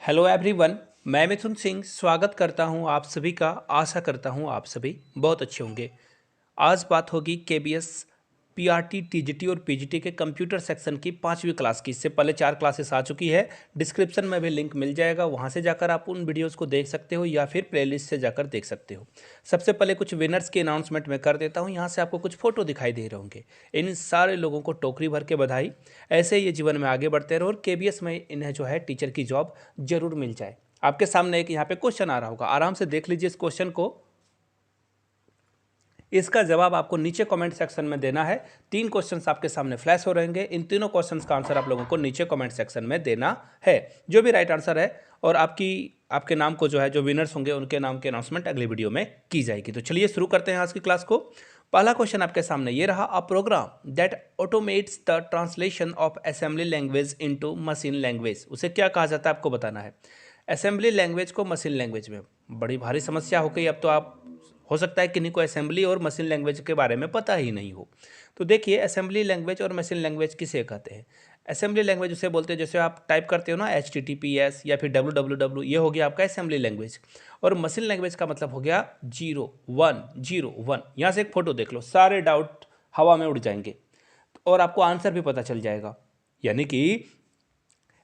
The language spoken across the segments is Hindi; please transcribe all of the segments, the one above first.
Hello everyone. मैं मिथुन सिंह स्वागत करता हूं आप सभी का। आशा करता हूं आप सभी बहुत अच्छे होंगे। आज बात होगी केबीएस पीआरटी टीजीटी और पीजीटी के कंप्यूटर सेक्शन की 5वीं क्लास की। इससे पहले 4 क्लासेस आ चुकी है। डिस्क्रिप्शन में भी लिंक मिल जाएगा, वहां से जाकर आप उन वीडियोस को देख सकते हो या फिर प्लेलिस्ट से जाकर देख सकते हो। सबसे पहले कुछ विनर्स की अनाउंसमेंट मैं कर देता हूँ। यहाँ से आपको कुछ फोटो दिखाई दे रहे होंगे। इन सारे लोगों को टोकरी भर के बधाई। ऐसे ही ये जीवन में आगे बढ़ते रहो और केबीएस में इन्हें जो है टीचर की जॉब जरूर मिल जाए। आपके सामने एक यहाँ पे क्वेश्चन आ रहा होगा, आराम से देख लीजिए इस क्वेश्चन को। इसका जवाब आपको नीचे कमेंट सेक्शन में देना है। 3 क्वेश्चंस आपके सामने फ्लैश हो रहेंगे। इन तीनों क्वेश्चंस का आंसर आप लोगों को नीचे कमेंट सेक्शन में देना है। जो भी राइट आंसर है और आपके नाम को जो है, जो विनर्स होंगे उनके नाम की अनाउंसमेंट अगली वीडियो में की जाएगी। तो चलिए शुरू करते हैं आज की क्लास को। पहला क्वेश्चन आपके सामने ये रहा, a program that automates the translation of assembly language into machine language. उसे क्या कहा जाता है आपको बताना है। असेंबली लैंग्वेज को मशीन लैंग्वेज में, बड़ी भारी समस्या हो गई। अब तो आप हो सकता है किन्हीं को असेंबली और मशीन लैंग्वेज के बारे में पता ही नहीं हो। तो देखिए, असेंबली लैंग्वेज और मशीन लैंग्वेज किसे कहते हैं। असेंबली लैंग्वेज उसे बोलते हैं जैसे आप टाइप करते हो ना HTTPS या फिर www, ये हो गया आपका असेंबली लैंग्वेज। और मशीन लैंग्वेज का मतलब हो गया 0101। यहाँ से एक फोटो देख लो, सारे डाउट हवा में उड़ जाएंगे और आपको आंसर भी पता चल जाएगा। यानी कि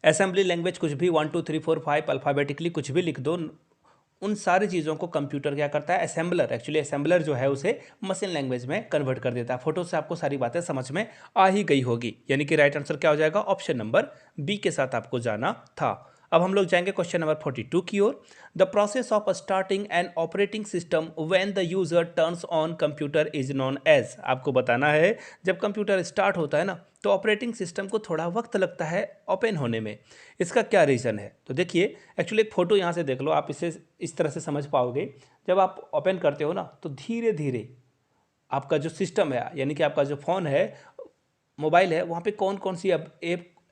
असेंबली लैंग्वेज कुछ भी 1 2 3 4 5 अल्फ़ाबेटिकली कुछ भी लिख दो, उन सारी चीज़ों को कंप्यूटर क्या करता है, असेंबलर, एक्चुअली असेंबलर जो है उसे मशीन लैंग्वेज में कन्वर्ट कर देता है। फोटो से आपको सारी बातें समझ में आ ही गई होगी। यानी कि राइट आंसर क्या हो जाएगा, ऑप्शन नंबर बी के साथ आपको जाना था। अब हम लोग जाएंगे क्वेश्चन नंबर 42 की ओर। The process of starting an operating system when the user turns on computer is known as. आपको बताना है, जब कंप्यूटर स्टार्ट होता है ना, तो ऑपरेटिंग सिस्टम को थोड़ा वक्त लगता है ओपन होने में। इसका क्या रीज़न है, तो देखिए, एक्चुअली एक फ़ोटो यहाँ से देख लो, आप इसे इस तरह से समझ पाओगे। जब आप ओपन करते हो ना, तो धीरे धीरे आपका जो सिस्टम है, यानी कि आपका जो फ़ोन है, मोबाइल है, वहाँ पे कौन कौन सी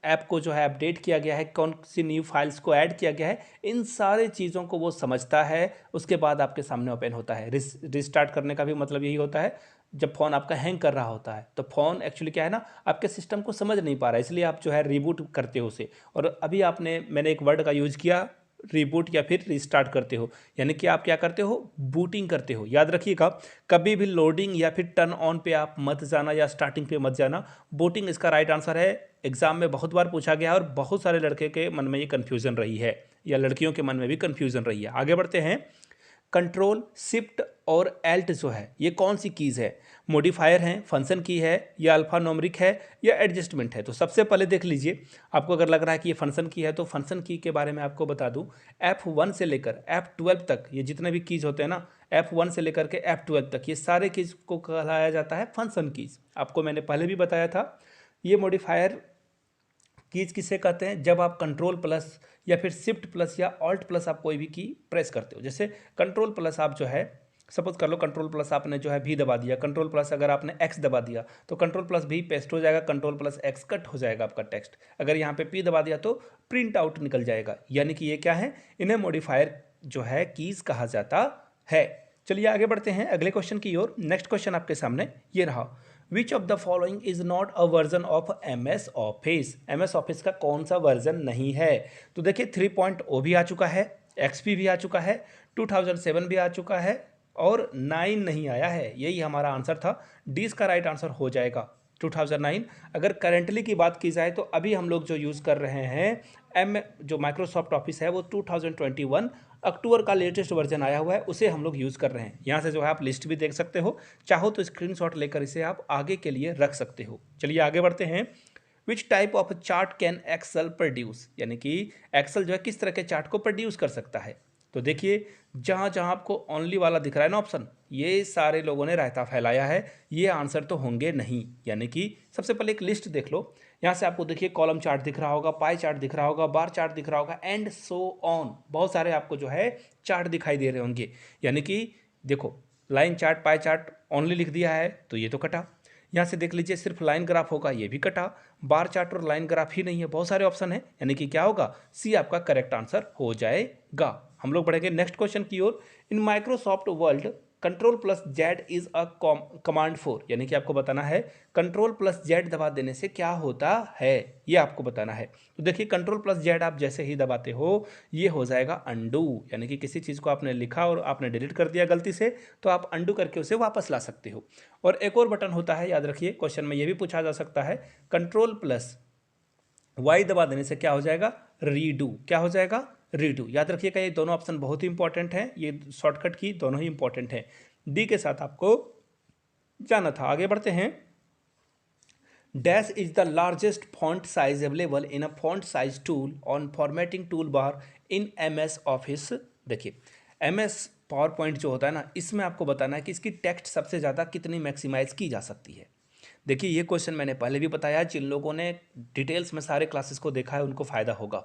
ऐप को जो है अपडेट किया गया है, कौन सी न्यू फाइल्स को ऐड किया गया है, इन सारी चीज़ों को वो समझता है। उसके बाद आपके सामने ओपन होता है। रिस्टार्ट करने का भी मतलब यही होता है। जब फ़ोन आपका हैंग कर रहा होता है तो फ़ोन एक्चुअली क्या है ना, आपके सिस्टम को समझ नहीं पा रहा है, इसलिए आप जो है रिबूट करते हो उसे। और अभी मैंने एक वर्ड का यूज़ किया, रिबूट या फिर रिस्टार्ट करते हो, यानी कि आप क्या करते हो, बूटिंग करते हो। याद रखिएगा, कभी भी लोडिंग या फिर टर्न ऑन पे आप मत जाना या स्टार्टिंग पे मत जाना। बूटिंग इसका राइट आंसर है। एग्जाम में बहुत बार पूछा गया है और बहुत सारे लड़के के मन में ये कन्फ्यूज़न रही है, या लड़कियों के मन में भी कन्फ्यूज़न रही है। आगे बढ़ते हैं। कंट्रोल शिफ्ट और एल्ट जो है, ये कौन सी कीज़ है, मॉडिफायर है, फंक्शन की है, या अल्फा न्यूमेरिक है, या एडजस्टमेंट है। तो सबसे पहले देख लीजिए, आपको अगर लग रहा है कि ये फंक्शन की है तो फंक्शन की के बारे में आपको बता दूं, F1 से लेकर F12 तक ये जितने भी कीज़ होते हैं ना, F1 से लेकर के F12 तक, ये सारे कीज़ को कहलाया जाता है फंक्शन कीज़। आपको मैंने पहले भी बताया था। ये मॉडिफायर कीज किसे कहते हैं, जब आप कंट्रोल प्लस या फिर शिफ्ट प्लस या ऑल्ट प्लस आप कोई भी की प्रेस करते हो। जैसे कंट्रोल प्लस आप जो है, सपोज कर लो कंट्रोल प्लस आपने जो है भी दबा दिया, कंट्रोल प्लस अगर आपने एक्स दबा दिया तो कंट्रोल प्लस भी पेस्ट हो जाएगा, कंट्रोल प्लस एक्स कट हो जाएगा आपका टेक्स्ट। अगर यहाँ पे पी दबा दिया तो प्रिंट आउट निकल जाएगा। यानी कि ये क्या है, इन्हें मॉडिफायर जो है कीज कहा जाता है। चलिए आगे बढ़ते हैं अगले क्वेश्चन की ओर। नेक्स्ट क्वेश्चन आपके सामने ये रहा, which of the following is not a version of MS office. MS office का कौन सा वर्जन नहीं है। तो देखिए 3.0 भी आ चुका है, XP भी आ चुका है, 2007 भी आ चुका है और 9 नहीं आया है। यही हमारा आंसर था। डी इसका राइट आंसर हो जाएगा 2009। अगर करेंटली की बात की जाए तो अभी हम लोग जो यूज़ कर रहे हैं जो माइक्रोसॉफ्ट ऑफिस है, वो 2021 अक्टूबर का लेटेस्ट वर्जन आया हुआ है, उसे हम लोग यूज़ कर रहे हैं। यहाँ से जो है आप लिस्ट भी देख सकते हो, चाहो तो स्क्रीनशॉट लेकर इसे आप आगे के लिए रख सकते हो। चलिए आगे बढ़ते हैं। Which type of chart can Excel produce, यानी कि एक्सेल जो है किस तरह के चार्ट को प्रोड्यूस कर सकता है। तो देखिए, जहाँ जहाँ आपको ओनली वाला दिख रहा है ना ऑप्शन, ये सारे लोगों ने रायता फैलाया है, ये आंसर तो होंगे नहीं। यानी कि सबसे पहले एक लिस्ट देख लो। यहाँ से आपको देखिए कॉलम चार्ट दिख रहा होगा, पाई चार्ट दिख रहा होगा, बार चार्ट दिख रहा होगा, एंड सो ऑन। बहुत सारे आपको जो है चार्ट दिखाई दे रहे होंगे। यानी कि देखो, line chart, pie chart only लिख दिया है तो ये तो कटा। यहाँ से देख लीजिए सिर्फ लाइन ग्राफ होगा, ये भी कटा। बार चार्ट और लाइन ग्राफ ही नहीं है, बहुत सारे ऑप्शन है। यानी कि क्या होगा, सी आपका करेक्ट आंसर हो जाएगा। हम लोग बढ़ेंगे नेक्स्ट क्वेश्चन की ओर। In Microsoft Word control plus Z is a command for, यानी कि आपको बताना है कंट्रोल प्लस जेड दबा देने से क्या होता है, ये आपको बताना है। तो देखिए कंट्रोल प्लस जेड आप जैसे ही दबाते हो ये हो जाएगा अंडू, यानी कि किसी चीज़ को आपने लिखा और आपने डिलीट कर दिया गलती से, तो आप अंडू करके उसे वापस ला सकते हो। और एक और बटन होता है, याद रखिए क्वेश्चन में ये भी पूछा जा सकता है, कंट्रोल प्लस वाई दबा देने से क्या हो जाएगा, रीडू, क्या हो जाएगा, रीडू। याद रखिएगा ये दोनों ऑप्शन बहुत ही इंपॉर्टेंट हैं, ये शॉर्टकट की दोनों ही इंपॉर्टेंट हैं। डी के साथ आपको जाना था। आगे बढ़ते हैं। Dash is the largest font size available in a font size tool on formatting tool bar in MS office. देखिए MS पावर पॉइंट जो होता है ना, इसमें आपको बताना है कि इसकी टेक्स्ट सबसे ज़्यादा कितनी मैक्सिमाइज की जा सकती है। देखिए ये क्वेश्चन मैंने पहले भी बताया, जिन लोगों ने डिटेल्स में सारे क्लासेस को देखा है उनको फ़ायदा होगा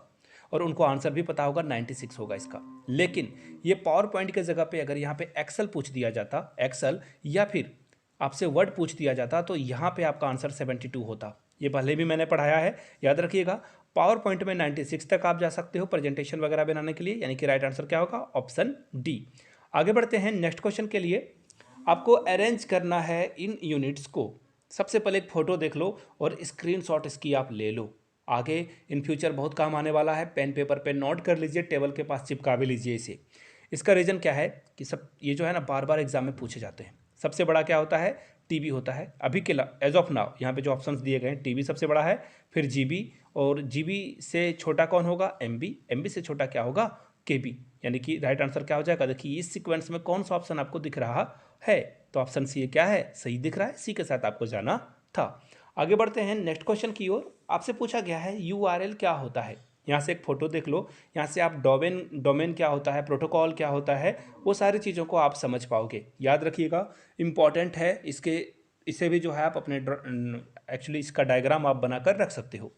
और उनको आंसर भी पता होगा, 96 होगा इसका। लेकिन ये पावर पॉइंट के जगह पे अगर यहाँ पे एक्सेल पूछ दिया जाता, एक्सेल, या फिर आपसे वर्ड पूछ दिया जाता, तो यहाँ पे आपका आंसर 72 होता। ये पहले भी मैंने पढ़ाया है, याद रखिएगा। पावर पॉइंट में 96 तक आप जा सकते हो प्रेजेंटेशन वगैरह बनाने के लिए, यानी कि राइट आंसर क्या होगा, ऑप्शन डी। आगे बढ़ते हैं नेक्स्ट क्वेश्चन के लिए। आपको अरेंज करना है इन यूनिट्स को। सबसे पहले एक फ़ोटो देख लो और स्क्रीनशॉट इसकी आप ले लो, आगे इन फ्यूचर बहुत काम आने वाला है। पेन पेपर पे नोट कर लीजिए, टेबल के पास चिपका भी लीजिए इसे। इसका रीज़न क्या है कि सब ये जो है ना बार बार एग्जाम में पूछे जाते हैं। सबसे बड़ा क्या होता है, टीबी होता है अभी के एज ऑफ नाउ, यहाँ पे जो ऑप्शंस दिए गए हैं टीबी सबसे बड़ा है, फिर जीबी, और जीबी से छोटा कौन होगा, एमबी, एमबी से छोटा क्या होगा, केबी। यानी कि राइट आंसर क्या हो जाएगा, देखिए इस सीक्वेंस में कौन सा ऑप्शन आपको दिख रहा है, तो ऑप्शन सी क्या है, सही दिख रहा है, सी के साथ आपको जाना था। आगे बढ़ते हैं नेक्स्ट क्वेश्चन की ओर। आपसे पूछा गया है URL क्या होता है। यहाँ से एक फ़ोटो देख लो, यहाँ से आप डोमेन क्या होता है, प्रोटोकॉल क्या होता है, वो सारी चीज़ों को आप समझ पाओगे। याद रखिएगा इंपॉर्टेंट है, इसे भी जो है आप अपने एक्चुअली इसका डायग्राम आप बनाकर रख सकते हो।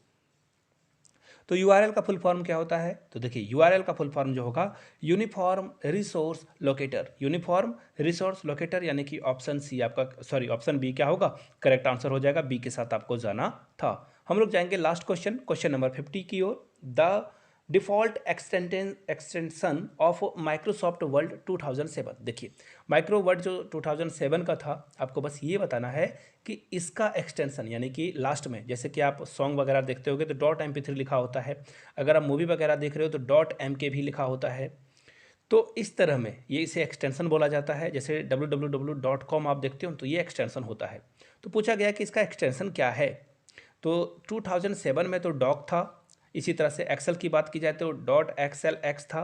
तो URL का फुल फॉर्म क्या होता है, तो देखिए URL का फुल फॉर्म जो होगा uniform resource locator, uniform resource locator, यानी कि ऑप्शन सी आपका, सॉरी ऑप्शन बी क्या होगा, करेक्ट आंसर हो जाएगा। बी के साथ आपको जाना था। हम लोग जाएंगे लास्ट क्वेश्चन, क्वेश्चन नंबर 50 की ओर। The default extension of Microsoft Word 2007। देखिए माइक्रो वर्ड जो 2007 का था, आपको बस ये बताना है कि इसका एक्सटेंशन, यानी कि लास्ट में जैसे कि आप सॉन्ग वगैरह देखते होगे तो .mp3 लिखा होता है, अगर आप मूवी वगैरह देख रहे हो तो .mk भी लिखा होता है। तो इस तरह में ये इसे एक्सटेंशन बोला जाता है। जैसे www.com आप देखते हो तो ये एक्सटेंशन होता है। तो पूछा गया कि इसका एक्सटेंशन क्या है, तो 2007 में तो डॉक था, इसी तरह से एक्सेल की बात की जाए तो .xlx था,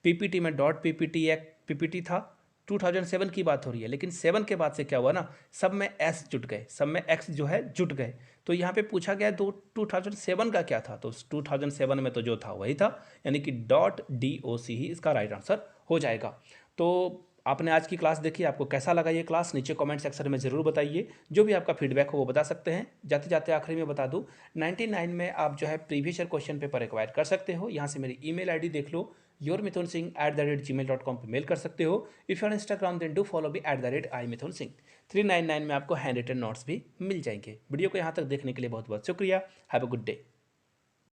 पीपीटी में .ppt था। 2007 की बात हो रही है, लेकिन 7 के बाद से क्या हुआ ना, सब में एस जुट गए, सब में एक्स जो है जुट गए। तो यहाँ पे पूछा गया 2007 का क्या था, तो 2007 में तो जो था वही था, यानी कि .doc ही इसका राइट आंसर हो जाएगा। तो आपने आज की क्लास देखी, आपको कैसा लगा ये क्लास, नीचे कमेंट सेक्शन में ज़रूर बताइए। जो भी आपका फीडबैक हो वो बता सकते हैं। जाते जाते आखिरी में बता दूं, 99 में आप जो है previous year question paper acquire कर सकते हो। यहाँ से मेरी ईमेल आईडी देख लो, yourmithunsingh@gmail.com पे मेल कर सकते हो। If you are Instagram then do follow me @imithunsingh। 399 में आपको हैंड रिटन नोट्स भी मिल जाएंगे। वीडियो को यहाँ तक देखने के लिए बहुत बहुत शुक्रिया। Have a good day.